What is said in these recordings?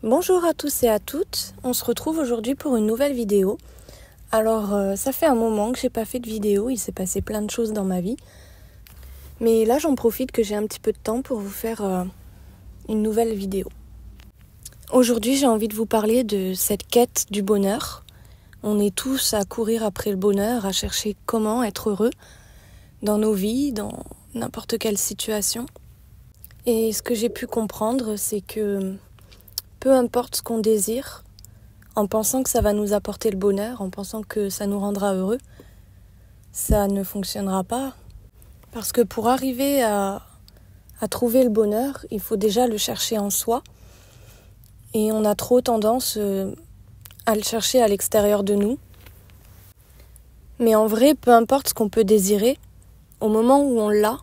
Bonjour à tous et à toutes, on se retrouve aujourd'hui pour une nouvelle vidéo. Alors ça fait un moment que j'ai pas fait de vidéo, il s'est passé plein de choses dans ma vie. Mais là j'en profite que j'ai un petit peu de temps pour vous faire une nouvelle vidéo. Aujourd'hui j'ai envie de vous parler de cette quête du bonheur. On est tous à courir après le bonheur, à chercher comment être heureux dans nos vies, dans n'importe quelle situation. Et ce que j'ai pu comprendre, c'est que peu importe ce qu'on désire, en pensant que ça va nous apporter le bonheur, en pensant que ça nous rendra heureux, ça ne fonctionnera pas. Parce que pour arriver à trouver le bonheur, il faut déjà le chercher en soi. Et on a trop tendance à le chercher à l'extérieur de nous. Mais en vrai, peu importe ce qu'on peut désirer, au moment où on l'a,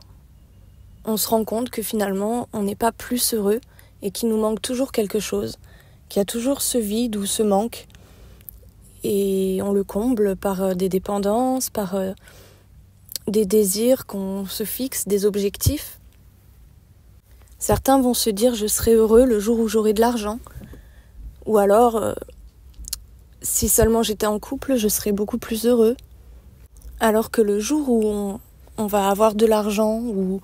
on se rend compte que finalement, on n'est pas plus heureux et qu'il nous manque toujours quelque chose, qu'il y a toujours ce vide ou ce manque. Et on le comble par des dépendances, par des désirs qu'on se fixe, des objectifs. Certains vont se dire « je serai heureux le jour où j'aurai de l'argent ». Ou alors « si seulement j'étais en couple, je serais beaucoup plus heureux ». Alors que le jour où on va avoir de l'argent, où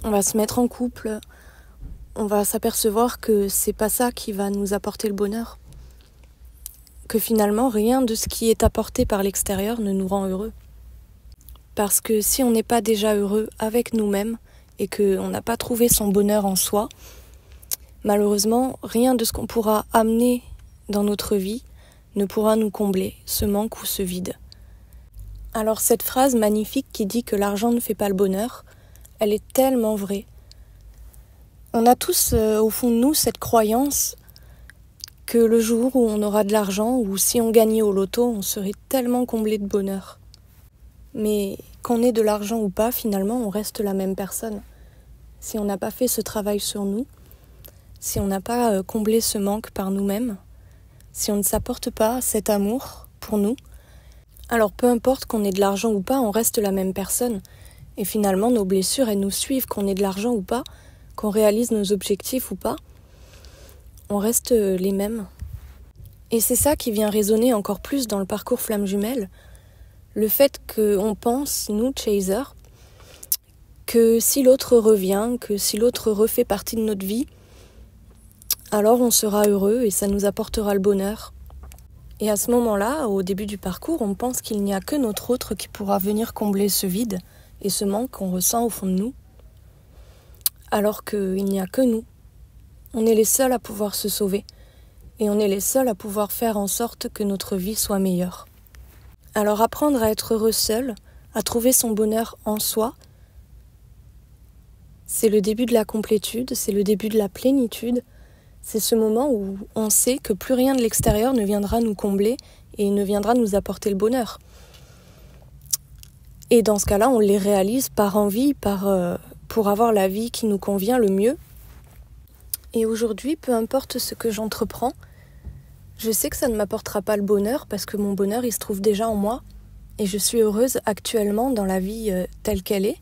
on va se mettre en couple, on va s'apercevoir que c'est pas ça qui va nous apporter le bonheur. Que finalement, rien de ce qui est apporté par l'extérieur ne nous rend heureux. Parce que si on n'est pas déjà heureux avec nous-mêmes et qu'on n'a pas trouvé son bonheur en soi, malheureusement, rien de ce qu'on pourra amener dans notre vie ne pourra nous combler ce manque ou ce vide. Alors cette phrase magnifique qui dit que l'argent ne fait pas le bonheur, elle est tellement vraie. On a tous au fond de nous cette croyance que le jour où on aura de l'argent ou si on gagnait au loto, on serait tellement comblé de bonheur. Mais qu'on ait de l'argent ou pas, finalement, on reste la même personne. Si on n'a pas fait ce travail sur nous, si on n'a pas comblé ce manque par nous-mêmes, si on ne s'apporte pas cet amour pour nous, alors peu importe qu'on ait de l'argent ou pas, on reste la même personne. Et finalement, nos blessures, elles nous suivent, qu'on ait de l'argent ou pas, qu'on réalise nos objectifs ou pas, on reste les mêmes. Et c'est ça qui vient résonner encore plus dans le parcours Flamme Jumelle, le fait qu'on pense, nous, chasers, que si l'autre revient, que si l'autre refait partie de notre vie, alors on sera heureux et ça nous apportera le bonheur. Et à ce moment-là, au début du parcours, on pense qu'il n'y a que notre autre qui pourra venir combler ce vide et ce manque qu'on ressent au fond de nous, alors qu'il n'y a que nous. On est les seuls à pouvoir se sauver et on est les seuls à pouvoir faire en sorte que notre vie soit meilleure. Alors apprendre à être heureux seul, à trouver son bonheur en soi, c'est le début de la complétude, c'est le début de la plénitude, c'est ce moment où on sait que plus rien de l'extérieur ne viendra nous combler et ne viendra nous apporter le bonheur. Et dans ce cas-là, on les réalise par envie, pour avoir la vie qui nous convient le mieux. Et aujourd'hui, peu importe ce que j'entreprends, je sais que ça ne m'apportera pas le bonheur parce que mon bonheur, il se trouve déjà en moi. Et je suis heureuse actuellement dans la vie telle qu'elle est.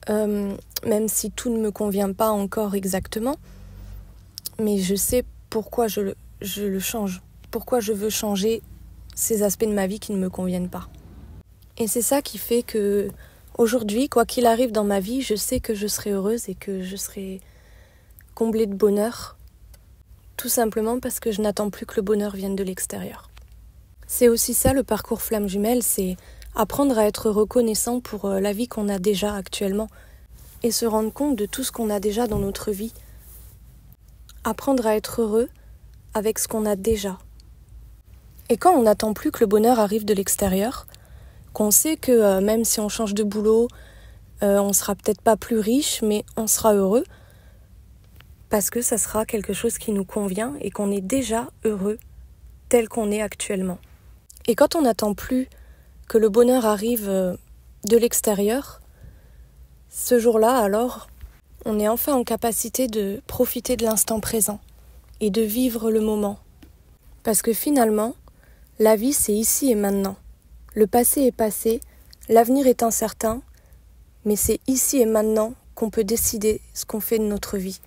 Même si tout ne me convient pas encore exactement. Mais je sais pourquoi je le change. Pourquoi je veux changer ces aspects de ma vie qui ne me conviennent pas. Et c'est ça qui fait que aujourd'hui, quoi qu'il arrive dans ma vie, je sais que je serai heureuse et que je serai comblée de bonheur. Tout simplement parce que je n'attends plus que le bonheur vienne de l'extérieur. C'est aussi ça le parcours Flamme Jumelle, c'est apprendre à être reconnaissant pour la vie qu'on a déjà actuellement et se rendre compte de tout ce qu'on a déjà dans notre vie. Apprendre à être heureux avec ce qu'on a déjà. Et quand on n'attend plus que le bonheur arrive de l'extérieur, qu'on sait que même si on change de boulot, on sera peut-être pas plus riche, mais on sera heureux, parce que ça sera quelque chose qui nous convient et qu'on est déjà heureux tel qu'on est actuellement. Et quand on n'attend plus que le bonheur arrive de l'extérieur, ce jour-là, alors, on est enfin en capacité de profiter de l'instant présent et de vivre le moment. Parce que finalement, la vie, c'est ici et maintenant. Le passé est passé, l'avenir est incertain, mais c'est ici et maintenant qu'on peut décider ce qu'on fait de notre vie.